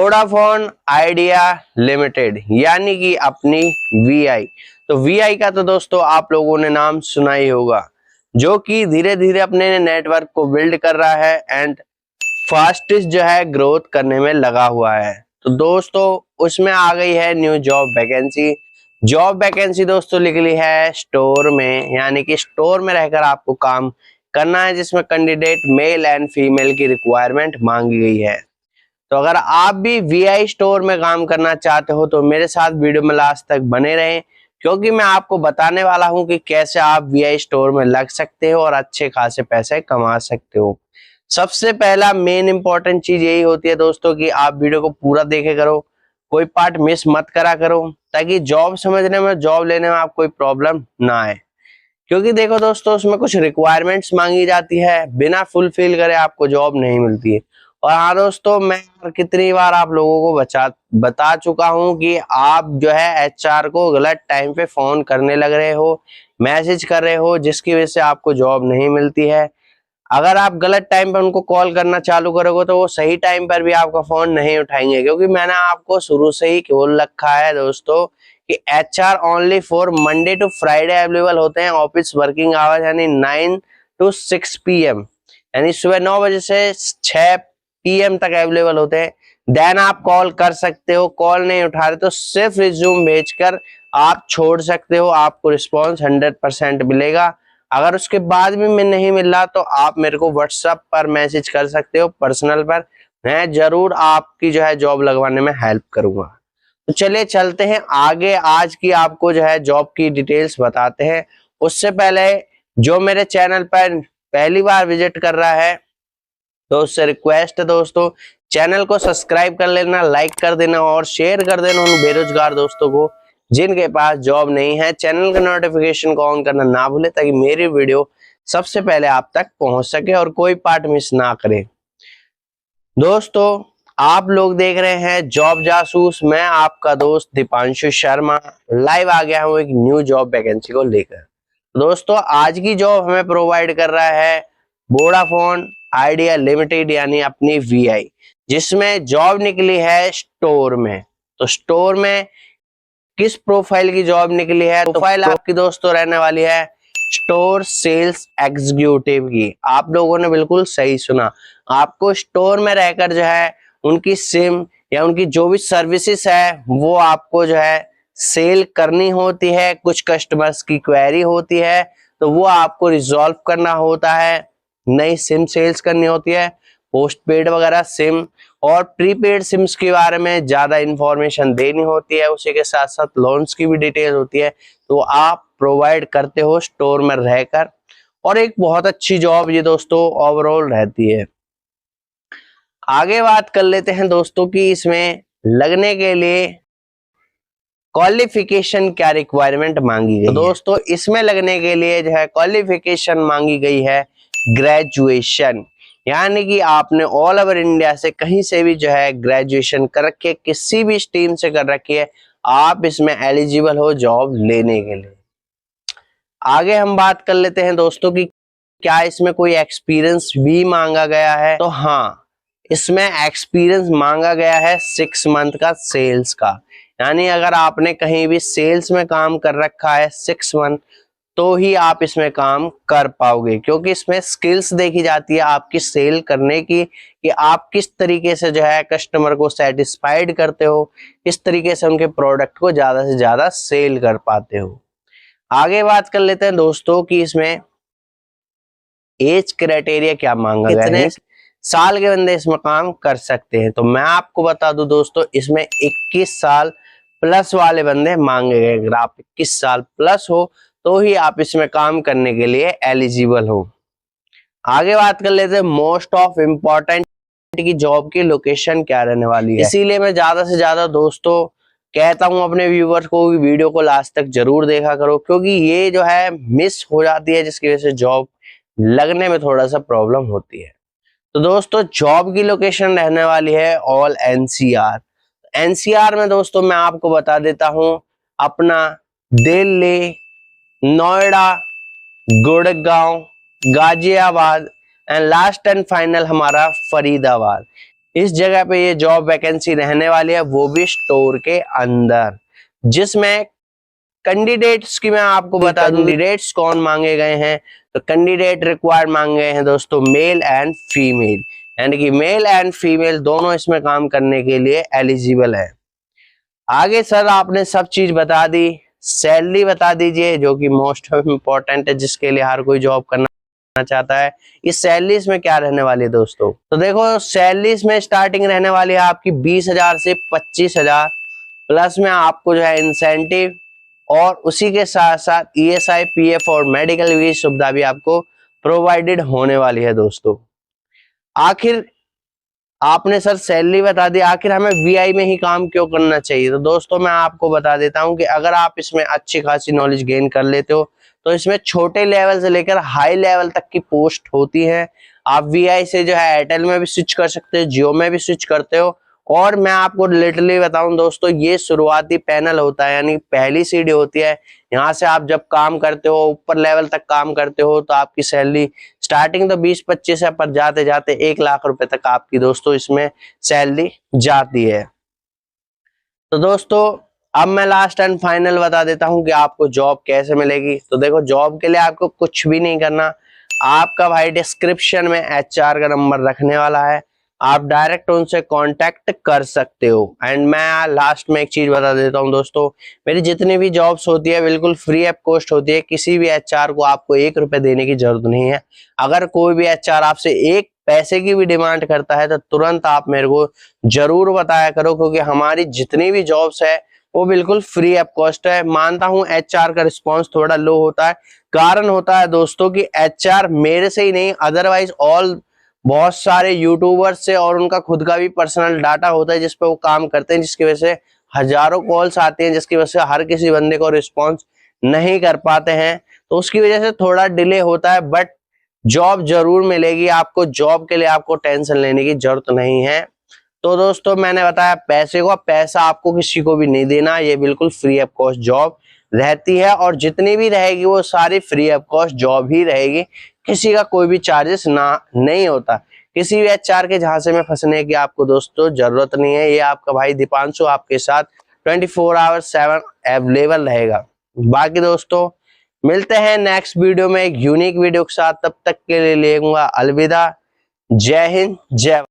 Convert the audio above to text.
Vodafone idea limited यानी कि अपनी वीआई। तो वीआई का तो दोस्तों आप लोगों ने नाम सुना ही होगा, जो कि धीरे धीरे अपने नेटवर्क को बिल्ड कर रहा है एंड फास्टेस्ट जो है ग्रोथ करने में लगा हुआ है। तो दोस्तों उसमें आ गई है new job vacancy. Job vacancy दोस्तों निकली है स्टोर में, यानी कि स्टोर में रहकर आपको काम करना है, जिसमें कैंडिडेट मेल एंड फीमेल की रिक्वायरमेंट मांगी गई है। तो अगर आप भी वीआई स्टोर में काम करना चाहते हो तो मेरे साथ वीडियो में लास्ट तक बने रहें, क्योंकि मैं आपको बताने वाला हूं कि कैसे आप वीआई स्टोर में लग सकते हो और अच्छे खासे पैसे कमा सकते हो। सबसे पहला मेन इंपॉर्टेंट चीज यही होती है दोस्तों कि आप वीडियो को पूरा देखे करो, कोई पार्ट मिस मत करा करो, ताकि जॉब समझने में, जॉब लेने में आप कोई प्रॉब्लम ना आए। क्योंकि देखो दोस्तों उसमें कुछ रिक्वायरमेंट्स मांगी जाती है, बिना फुलफिल करे आपको जॉब नहीं मिलती है। और हाँ दोस्तों, मैं कितनी बार आप लोगों को बता चुका हूं कि आप जो है एचआर को गलत टाइम पे फोन करने लग रहे हो, मैसेज कर रहे हो, जिसकी वजह से आपको जॉब नहीं मिलती है। अगर आप गलत टाइम पर उनको कॉल करना चालू करोगे तो वो सही टाइम पर भी आपका फोन नहीं उठाएंगे, क्योंकि मैंने आपको शुरू से ही बोल रखा है दोस्तों कि HR only for Monday to Friday available होते हैं। ऑफिस वर्किंग आवर्स यानी 9 to 6 PM, यानी सुबह 9 बजे से 6 PM तक अवेलेबल होते हैं। देन आप कॉल कर सकते हो, कॉल नहीं उठा रहे तो सिर्फ रिज्यूम भेजकर आप छोड़ सकते हो, आपको रिस्पॉन्स 100% मिलेगा। अगर उसके बाद भी मैं नहीं मिल रहा तो आप मेरे को व्हाट्सएप पर मैसेज कर सकते हो पर्सनल पर, मैं जरूर आपकी जो है जॉब लगवाने में हेल्प करूंगा। तो चलिए चलते हैं आगे, आज की आपको जो है जॉब की डिटेल्स बताते हैं। उससे पहले जो मेरे चैनल पर पहली बार विजिट कर रहा है तो उससे रिक्वेस्ट है दोस्तों, चैनल को सब्सक्राइब कर लेना, लाइक कर देना और शेयर कर देना उन बेरोजगार दोस्तों को जिनके पास जॉब नहीं है। चैनल का नोटिफिकेशन को ऑन करना ना भूले, ताकि मेरी वीडियो सबसे पहले आप तक पहुंच सके और कोई पार्ट मिस ना करे। दोस्तों आप लोग देख रहे हैं जॉब जासूस, मैं आपका दोस्त दीपांशु शर्मा लाइव आ गया हूं एक न्यू जॉब वैकेंसी को लेकर। दोस्तों आज की जॉब हमें प्रोवाइड कर रहा है वोडाफोन आइडिया लिमिटेड यानी अपनी वीआई, जिसमें जॉब निकली है स्टोर में। तो स्टोर में किस प्रोफाइल की जॉब निकली है? प्रोफाइल आपकी दोस्तों रहने वाली है स्टोर सेल्स एग्जीक्यूटिव की। आप लोगों ने बिल्कुल सही सुना, आपको स्टोर में रहकर जो है उनकी सिम या उनकी जो भी सर्विसेज है वो आपको जो है सेल करनी होती है। कुछ कस्टमर्स की क्वेरी होती है तो वो आपको रिजॉल्व करना होता है, नई सिम सेल्स करनी होती है, पोस्ट पेड वगैरह सिम और प्रीपेड सिम्स के बारे में ज्यादा इंफॉर्मेशन देनी होती है। उसी के साथ साथ लोन्स की भी डिटेल होती है, तो आप प्रोवाइड करते हो स्टोर में रहकर। और एक बहुत अच्छी जॉब ये दोस्तों ओवरऑल रहती है। आगे बात कर लेते हैं दोस्तों कि इसमें लगने के लिए क्वालिफिकेशन क्या रिक्वायरमेंट मांगी गई है। तो दोस्तों इसमें लगने के लिए जो है क्वालिफिकेशन मांगी गई है ग्रेजुएशन, यानी कि आपने ऑल ओवर इंडिया से कहीं से भी जो है ग्रेजुएशन कर रखी है, किसी भी स्ट्रीम से कर रखी है, आप इसमें एलिजिबल हो जॉब लेने के लिए। आगे हम बात कर लेते हैं दोस्तों कि क्या इसमें कोई एक्सपीरियंस भी मांगा गया है। तो हाँ, इसमें एक्सपीरियंस मांगा गया है 6 मंथ का सेल्स का, यानी अगर आपने कहीं भी सेल्स में काम कर रखा है 6 मंथ तो ही आप इसमें काम कर पाओगे, क्योंकि इसमें स्किल्स देखी जाती है आपकी सेल करने की, कि आप किस तरीके से जो है कस्टमर को सेटिस्फाइड करते हो, किस तरीके से उनके प्रोडक्ट को ज्यादा से ज्यादा सेल कर पाते हो। आगे बात कर लेते हैं दोस्तों कि इसमें एज क्राइटेरिया क्या मांगा गया है, कितने साल के बंदे इसमें काम कर सकते हैं। तो मैं आपको बता दूं दोस्तों, इसमें 21 साल प्लस वाले बंदे मांगे गए। अगर आप 21 साल प्लस हो तो ही आप इसमें काम करने के लिए एलिजिबल हो। आगे बात कर लेते हैं मोस्ट ऑफ इम्पोर्टेंट की जॉब की लोकेशन क्या रहने वाली है। इसीलिए मैं ज्यादा से ज्यादा दोस्तों कहता हूं अपने व्यूवर्स को भी वीडियो को लास्ट तक जरूर देखा करो, क्योंकि ये जो है मिस हो जाती है, जिसकी वजह से जॉब लगने में थोड़ा सा प्रॉब्लम होती है। तो दोस्तों जॉब की लोकेशन रहने वाली है ऑल एनसीआर। एनसीआर में दोस्तों मैं आपको बता देता हूं अपना Delhi, Noida, Gurgaon, Ghaziabad and last and final हमारा फरीदाबाद। इस जगह पे ये जॉब वैकेंसी रहने वाली है, वो भी स्टोर के अंदर, जिसमें कैंडिडेट्स की मैं आपको बता दूं कैंडिडेट्स कौन मांगे गए हैं। तो कैंडिडेट रिक्वायर्ड मांगे गए हैं दोस्तों मेल एंड फीमेल, यानी कि मेल एंड फीमेल दोनों इसमें काम करने के लिए एलिजिबल है। आगे सर आपने सब चीज बता दी, सैलरी बता दीजिए जो कि मोस्ट ऑफ इम्पोर्टेंट है, जिसके लिए हर कोई जॉब करना चाहता है। इस सैलरी में क्या रहने वाली है दोस्तों, तो देखो सैलरी में स्टार्टिंग रहने वाली है आपकी 20,000 से 25,000, प्लस में आपको जो है इंसेंटिव और उसी के साथ साथ ESI PF और मेडिकल की सुविधा भी आपको प्रोवाइडेड होने वाली है दोस्तों। आखिर आपने सर सैलरी बता दी, आखिर हमें VI में ही काम क्यों करना चाहिए। तो दोस्तों मैं आपको बता देता हूं कि अगर आप इसमें अच्छी खासी नॉलेज गेन कर लेते हो तो इसमें छोटे लेवल से लेकर हाई लेवल तक की पोस्ट होती है। आप VI से जो है एयरटेल में भी स्विच कर सकते हो, जियो में भी स्विच करते हो। और मैं आपको लिटरली बताऊं दोस्तों, ये शुरुआती पैनल होता है, यानी पहली सीढ़ी होती है। यहाँ से आप जब काम करते हो, ऊपर लेवल तक काम करते हो, तो आपकी सैलरी स्टार्टिंग तो 20-25 है, पर जाते जाते 1 लाख रुपए तक आपकी दोस्तों इसमें सैलरी जाती है। तो दोस्तों अब मैं लास्ट एंड फाइनल बता देता हूं कि आपको जॉब कैसे मिलेगी। तो देखो जॉब के लिए आपको कुछ भी नहीं करना, आपका भाई डिस्क्रिप्शन में HR का नंबर रखने वाला है, आप डायरेक्ट उनसे कांटेक्ट कर सकते हो। एंड मैं लास्ट में एक चीज बता देता हूं दोस्तों, मेरी जितनी भी जॉब्स होती है बिल्कुल फ्री ऑफ कॉस्ट होती है, किसी भी HR को आपको 1 रुपए देने की जरूरत नहीं है। अगर कोई भी HR आपसे 1 पैसे की भी डिमांड करता है तो तुरंत आप मेरे को जरूर बताया करो, क्योंकि हमारी जितनी भी जॉब्स है वो बिल्कुल फ्री ऑफ कॉस्ट है। मानता हूं HR का रिस्पांस थोड़ा लो होता है, कारण होता है दोस्तों कि HR मेरे से ही नहीं, अदरवाइज ऑल बहुत सारे यूट्यूबर्स से और उनका खुद का भी पर्सनल डाटा होता है जिस पे वो काम करते हैं, जिसकी वजह से हजारों कॉल्स आती हैं, जिसकी वजह से हर किसी बंदे को रिस्पॉन्स नहीं कर पाते हैं। तो उसकी वजह से थोड़ा डिले होता है, बट जॉब जरूर मिलेगी आपको। जॉब के लिए आपको टेंशन लेने की जरूरत नहीं है। तो दोस्तों मैंने बताया पैसे को, पैसा आपको किसी को भी नहीं देना, ये बिल्कुल फ्री ऑफ कॉस्ट जॉब रहती है, और जितनी भी रहेगी वो सारी फ्री ऑफ कॉस्ट जॉब ही रहेगी, किसी का कोई भी चार्जेस ना नहीं होता। किसी भी HR के झांसे में फंसने की आपको दोस्तों जरूरत नहीं है। ये आपका भाई दीपांशु आपके साथ 24/7 अवेलेबल रहेगा। बाकी दोस्तों मिलते हैं नेक्स्ट वीडियो में एक यूनिक वीडियो के साथ, तब तक के लिए लेऊंगा अलविदा। जय हिंद, जय